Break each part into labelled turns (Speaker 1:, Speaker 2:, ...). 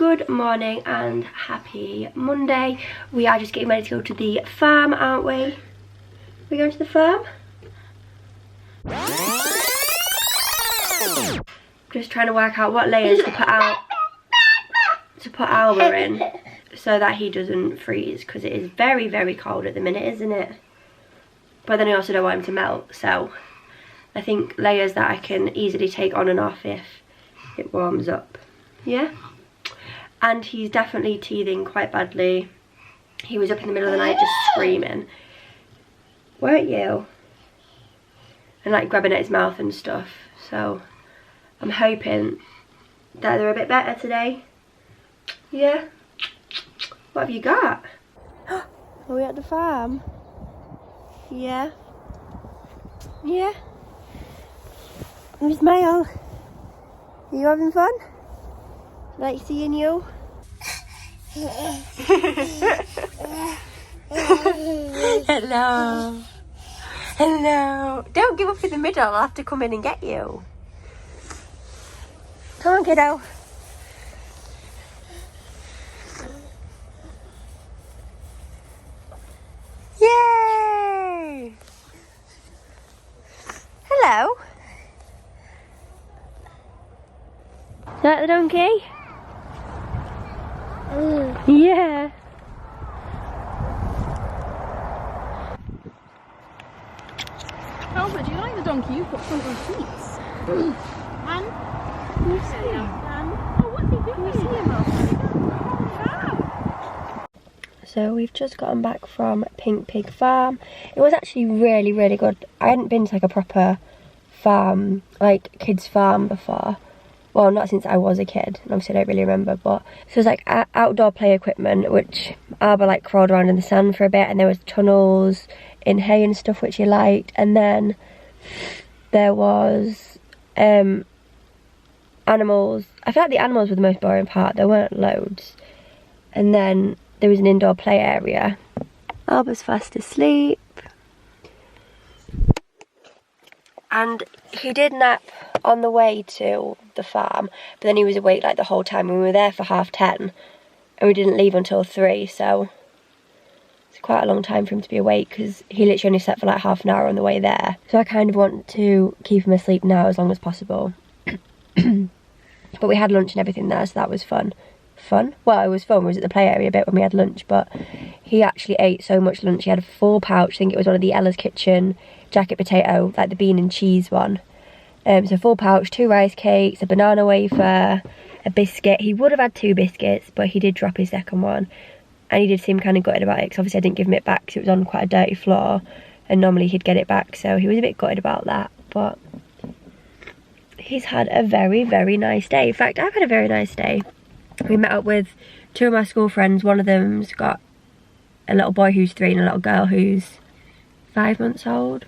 Speaker 1: Good morning and happy Monday. We are just getting ready to go to the farm, aren't we? We going to the farm? Just trying to work out what layers to put Alba in so that he doesn't freeze, because it is very, very cold at the minute, isn't it? But then I also don't want him to melt, so I think layers that I can easily take on and off if it warms up. Yeah? And he's definitely teething quite badly. He was up in the middle of the night just screaming. Weren't you? And like grabbing at his mouth and stuff. So I'm hoping that they're a bit better today. Yeah? What have you got? Are we at the farm? Yeah? Yeah? You smile. Are you having fun? Like seeing you? Hello. Hello. Don't give up in the middle. I'll have to come in and get you. Come on, kiddo. Yay! Hello. Is that the donkey? Yeah.
Speaker 2: Albert, do you like the donkey? You've got front row seats. And? Can you see him? Oh, what's he doing? Can you see him, Albert?
Speaker 1: So we've just gotten back from Pink Pig Farm. It was actually really, really good. I hadn't been to like a proper farm, like kids farm before. Well, not since I was a kid, and obviously I don't really remember, but so it was like outdoor play equipment, which Alba like crawled around in the sand for a bit, and there was tunnels in hay and stuff which he liked, and then there was animals. I feel like the animals were the most boring part. There weren't loads. And then there was an indoor play area. Alba's fast asleep. And he did nap on the way to the farm, but then he was awake like the whole time. We were there for 10:30 and we didn't leave until 3, so it's quite a long time for him to be awake, because he literally only slept for like half an hour on the way there. So I kind of want to keep him asleep now as long as possible. But we had lunch and everything there, so that was fun. Well, it was fun. We was at the play area a bit when we had lunch, but he actually ate so much lunch. He had a full pouch. I think it was one of the Ella's Kitchen jacket potato, like the bean and cheese one. So full pouch, 2 rice cakes, a banana wafer, a biscuit. He would have had 2 biscuits, but he did drop his second one, and he did seem kind of gutted about it, because obviously I didn't give him it back because it was on quite a dirty floor, and normally he'd get it back, so he was a bit gutted about that. But he's had a very, very nice day. In fact, I've had a very nice day. We met up with 2 of my school friends. One of them's got a little boy who's 3 and a little girl who's 5 months old.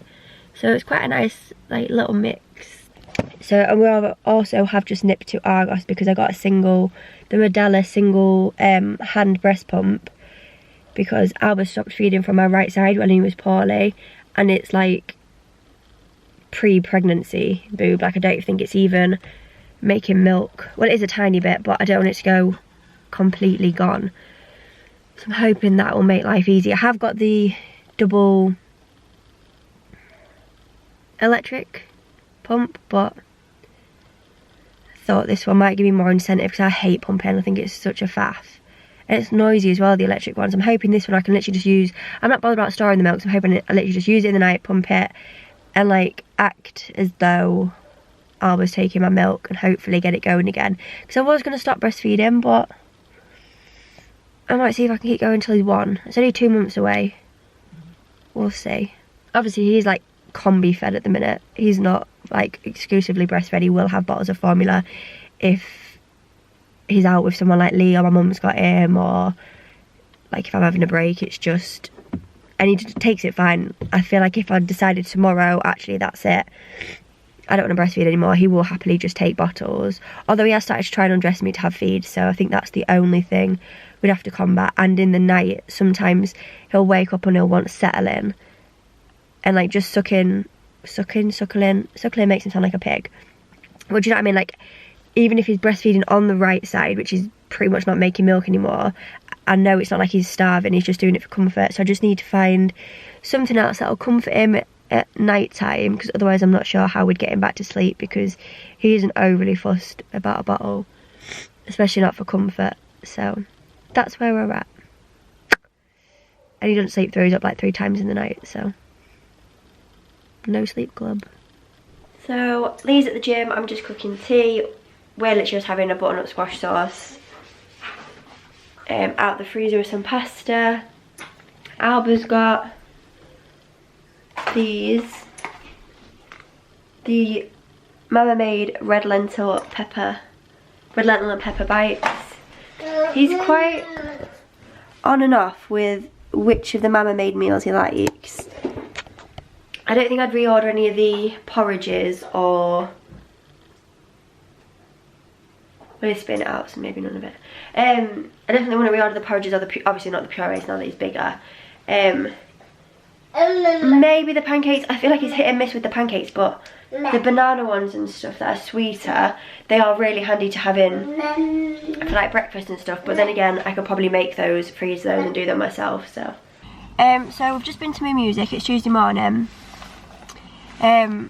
Speaker 1: So it's quite a nice like little mix. So, and we also have just nipped to Argos because I got the Medela single hand breast pump, because Alba stopped feeding from my right side when he was poorly, and it's like pre-pregnancy boob. Like I don't think it's even making milk. Well, it is a tiny bit, but I don't want it to go completely gone. So I'm hoping that will make life easy. I have got the double electric pump, but I thought this one might give me more incentive, because I hate pumping. I think it's such a faff, and it's noisy as well, the electric ones. I'm hoping this one I can literally just use. I'm not bothered about storing the milk, so I'm hoping I literally just use it in the night, pump it, and like act as though I was taking my milk, and hopefully get it going again. Because I was going to stop breastfeeding, but I might see if I can keep going until he's 1. It's only 2 months away. We'll see. Obviously he's like combi fed at the minute. He's not like exclusively breastfed. He will have bottles of formula if he's out with someone like Lee, or my mum's got him, or like if I'm having a break. It's just, and he takes it fine. I feel like if I decided tomorrow, actually that's it, I don't want to breastfeed anymore, he will happily just take bottles. Although he has started to try and undress me to have feed, so I think that's the only thing we'd have to combat. And in the night, sometimes he'll wake up and he'll want to settle in, and like just suckling makes him sound like a pig. Well, do you know what I mean? Like, even if he's breastfeeding on the right side, which is pretty much not making milk anymore. I know it's not like he's starving, he's just doing it for comfort. So I just need to find something else that'll comfort him at night time, because otherwise I'm not sure how we'd get him back to sleep, because he isn't overly fussed about a bottle, especially not for comfort. So that's where we're at. And he doesn't sleep through, he's up like 3 times in the night, so no sleep club. So Lee's at the gym, I'm just cooking tea. We're literally just having a butternut squash sauce. Out the freezer with some pasta. Alba's got these. The Mama made red lentil and pepper bites. He's quite on and off with which of the Mama made meals he likes. I don't think I'd reorder any of the porridges, or well, spin it out, so maybe none of it. I definitely want to reorder the porridges, or obviously not the purees now that he's bigger. Maybe the pancakes. I feel like he's hit and miss with the pancakes, but the banana ones and stuff that are sweeter, they are really handy to have in for like breakfast and stuff. But then again, I could probably make those, freeze those and do them myself. So we've just been to Moo Music. It's Tuesday morning. So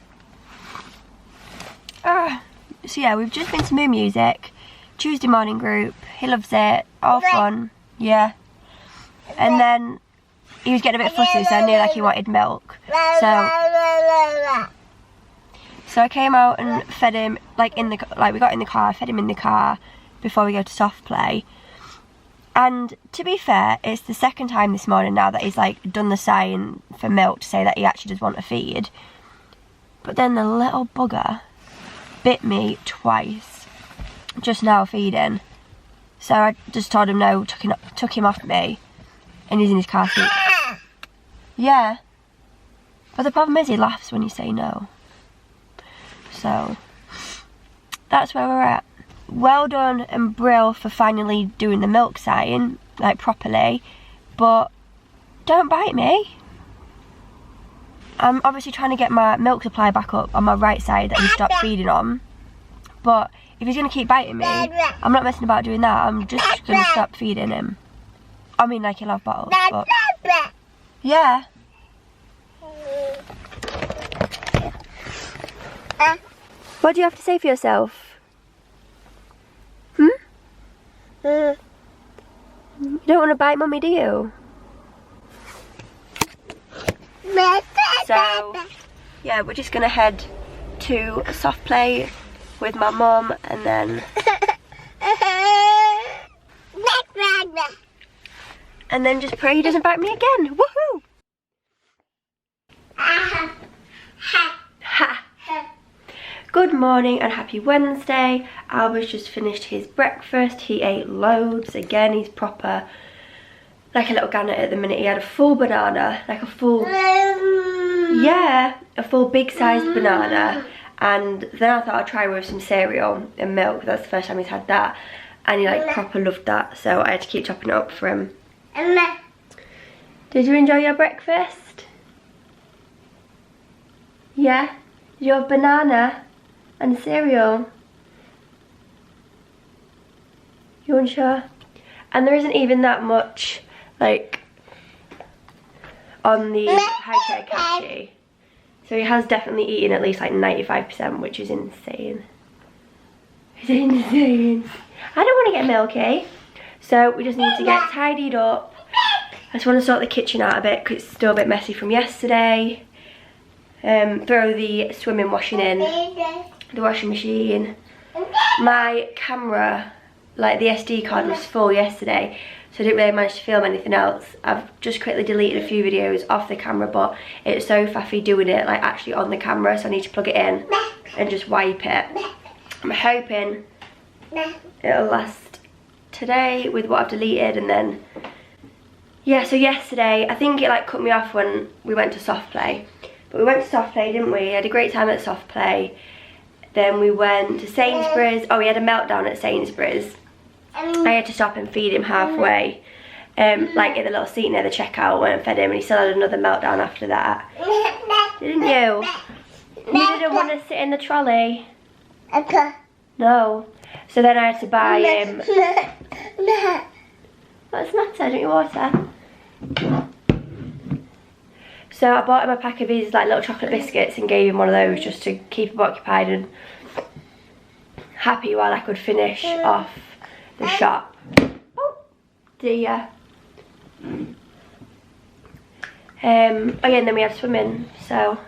Speaker 1: yeah, we've just been to Moo Music, Tuesday morning group. He loves it, all fun, yeah. And then he was getting a bit fussy, so I knew like he wanted milk. So I came out and fed him we got in the car, fed him in the car before we go to soft play. And to be fair, it's the second time this morning now that he's like done the sign for milk to say that he actually does want a feed. But then the little bugger bit me twice just now feeding. So I just told him no, took him off me, and he's in his car seat. Yeah. But the problem is he laughs when you say no. So that's where we're at. Well done and Brill for finally doing the milk sign, like properly, but don't bite me. I'm obviously trying to get my milk supply back up on my right side that he stopped feeding on. But if he's going to keep biting me, I'm not messing about doing that. I'm just going to stop feeding him. I mean, like he'll have bottles, but yeah. What do you have to say for yourself? You don't want to bite Mummy, do you? So, yeah, we're just going to head to a soft play with my mum, and then just pray he doesn't bite me again. Woohoo! Ha! Good morning and happy Wednesday. Alba's just finished his breakfast. He ate loads. Again, he's proper like a little gannet at the minute. He had a full banana, like a full, yeah, a full big sized banana. And then I thought I'd try with some cereal and milk. That's the first time he's had that. And he like proper loved that. So I had to keep chopping it up for him. Did you enjoy your breakfast? Yeah? Did you have banana and cereal? You unsure? And there isn't even that much like on the high chair cavity. So he has definitely eaten at least like 95%, which is insane. It's insane. I don't want to get milky. So we just need to get tidied up. I just want to sort the kitchen out a bit because it's still a bit messy from yesterday. Throw the swimming washing in the washing machine. My camera, like the SD card, was full yesterday, so I didn't really manage to film anything else. I've just quickly deleted a few videos off the camera, but it's so faffy doing it like actually on the camera, so I need to plug it in and just wipe it. I'm hoping it'll last today with what I've deleted, and then yeah. So yesterday I think it like cut me off when we went to soft play, but we went to soft play, didn't we? Had a great time at soft play. Then we went to Sainsbury's. Oh, we had a meltdown at Sainsbury's. I had to stop and feed him halfway, like in the little seat near the checkout. Went and fed him, and he still had another meltdown after that. Didn't you? You didn't want to sit in the trolley? No. So then I had to buy him What's the matter? Drink your water. So I bought him a pack of these like little chocolate biscuits and gave him one of those just to keep him occupied and happy while I could finish off the shop. Oh dear. Oh yeah, and then we had swimming, so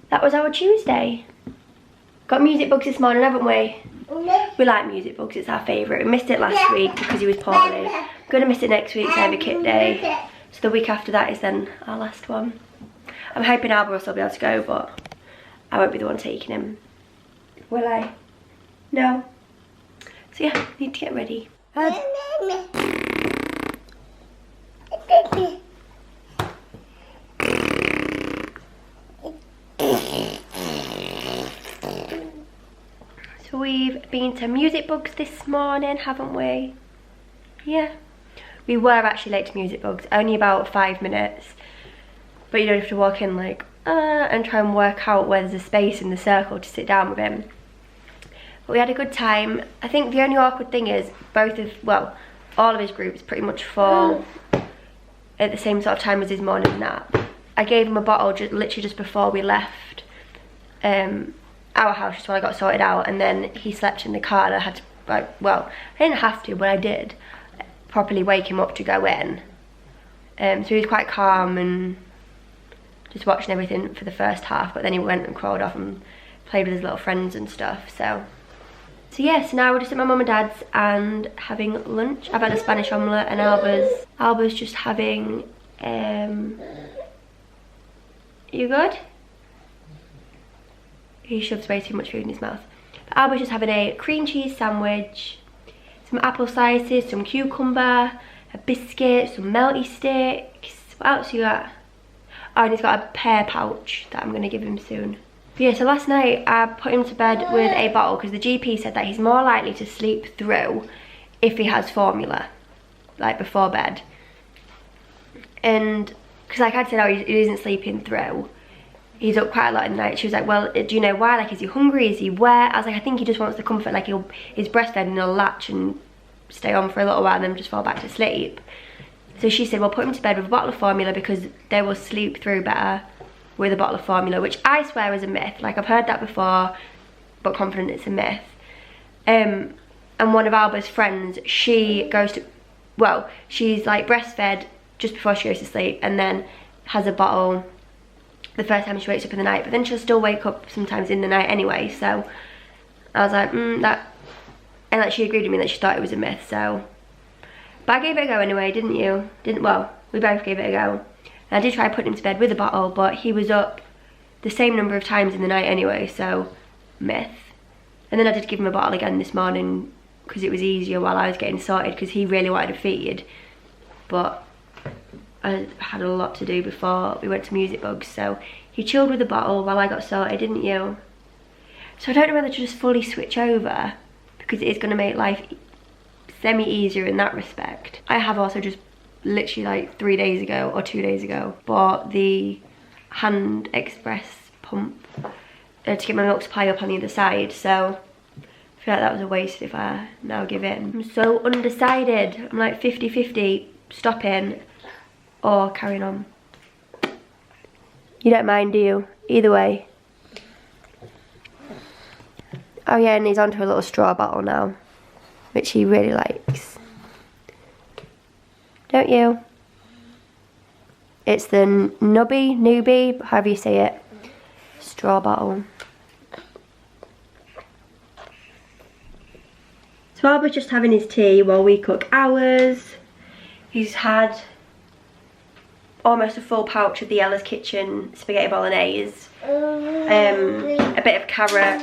Speaker 1: that was our Tuesday. Got music bugs this morning, haven't we? We like music bugs, it's our favourite. We missed it last week because he was poorly. Gonna miss it next week, Cyber Kit Day. So the week after that is then our last one. I'm hoping Albert will still be able to go, but I won't be the one taking him. Will I? No. So yeah, need to get ready. So we've been to Music Bugs this morning, haven't we? Yeah. We were actually late to Music Bugs, only about 5 minutes. But you don't have to walk in like, and try and work out where there's a space in the circle to sit down with him. But we had a good time. I think the only awkward thing is all of his groups pretty much fall at the same sort of time as his morning nap. I gave him a bottle literally just before we left our house, just while I got sorted out, and then he slept in the car and I had to, I didn't have to, but I did properly wake him up to go in. So he was quite calm and just watching everything for the first half, but then he went and crawled off and played with his little friends and stuff. So yeah, so now we're just at my mum and dad's and having lunch. I've had a Spanish omelette and Alba's just having, you good? He shoves way too much food in his mouth. But Alba's just having a cream cheese sandwich, some apple slices, some cucumber, a biscuit, some melty sticks. What else you got? Oh, and he's got a pear pouch that I'm going to give him soon. But yeah, so last night I put him to bed with a bottle because the GP said that he's more likely to sleep through if he has formula, like before bed. And because like I'd said, oh, he isn't sleeping through. He's up quite a lot in the night. She was like, well, do you know why? Like, is he hungry? Is he wet? I was like, I think he just wants the comfort. Like, he's breastfed and he'll latch and stay on for a little while and then just fall back to sleep. So she said, well, put him to bed with a bottle of formula because they will sleep through better with a bottle of formula, which I swear is a myth. Like, I've heard that before, but confident it's a myth. And one of Alba's friends, she goes to, well, she's like breastfed just before she goes to sleep and then has a bottle the first time she wakes up in the night, but then she'll still wake up sometimes in the night anyway. So I was like, and like she agreed with me that she thought it was a myth. So, but I gave it a go anyway, didn't you? Well, we both gave it a go. And I did try putting him to bed with a bottle, but he was up the same number of times in the night anyway, so myth. And then I did give him a bottle again this morning because it was easier while I was getting sorted because he really wanted a feed. But I had a lot to do before we went to Music Bugs, so he chilled with the bottle while I got sorted, didn't you? So I don't know whether to just fully switch over because it is going to make life semi-easier in that respect. I have also just literally like 3 days ago or 2 days ago bought the hand express pump to get my milk supply up on the other side, so I feel like that was a waste if I now give in. I'm so undecided. I'm like 50-50 stopping or carrying on. You don't mind, do you? Either way. Oh yeah, and he's onto a little straw bottle now, which he really likes. Don't you? It's the newbie, however you say it, straw bottle. So Albert's just having his tea while we cook ours. He's had almost a full pouch of the Ella's Kitchen spaghetti bolognese, a bit of carrot,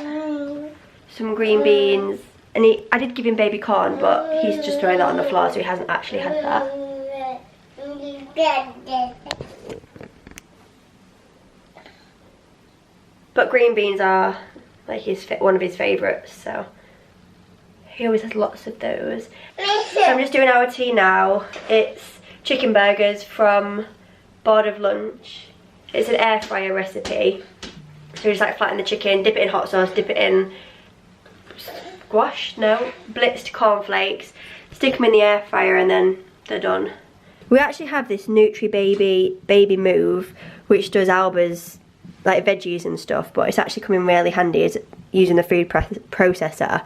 Speaker 1: some green beans, and I did give him baby corn, but he's just throwing that on the floor, so he hasn't actually had that. But green beans are like one of his favourites, so he always has lots of those. So I'm just doing our tea now. It's chicken burgers from Board of Lunch. It's an air fryer recipe. So you just like flatten the chicken, dip it in hot sauce, dip it in blitzed cornflakes, stick them in the air fryer and then they're done. We actually have this Nutri Baby Move, which does Alba's like veggies and stuff, but it's actually coming really handy as using the food processor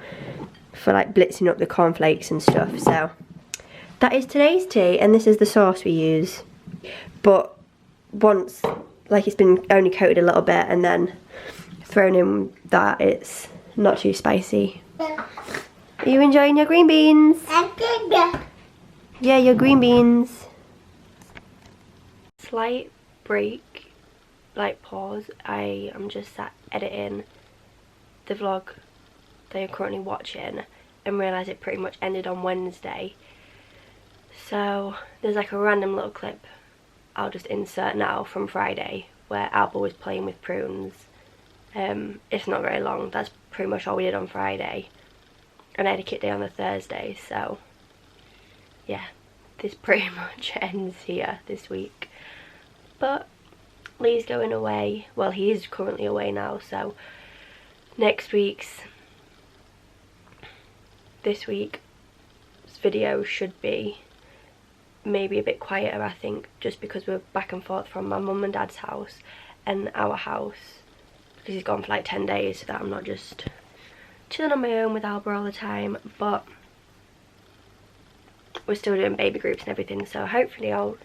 Speaker 1: for like blitzing up the cornflakes and stuff. So that is today's tea, and this is the sauce we use. But once like it's been only coated a little bit and then thrown in that, it's not too spicy. Are you enjoying your green beans? Yeah, your green beans. Slight break, like pause. I am just sat editing the vlog that you're currently watching and realised it pretty much ended on Wednesday. So there's like a random little clip I'll just insert now from Friday where Alba was playing with prunes. It's not very long, that's pretty much all we did on Friday. And I had a kit day on the Thursday, so yeah, this pretty much ends here this week. But Lee's going away, well he is currently away now, so this week's video should be maybe a bit quieter, I think, just because we're back and forth from my mum and dad's house and our house, because he's gone for like 10 days, so that I'm not just chilling on my own with Alba all the time. But we're still doing baby groups and everything, so hopefully I'll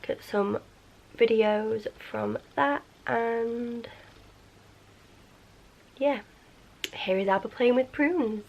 Speaker 1: get some videos from that. And yeah, here is Alba playing with prunes.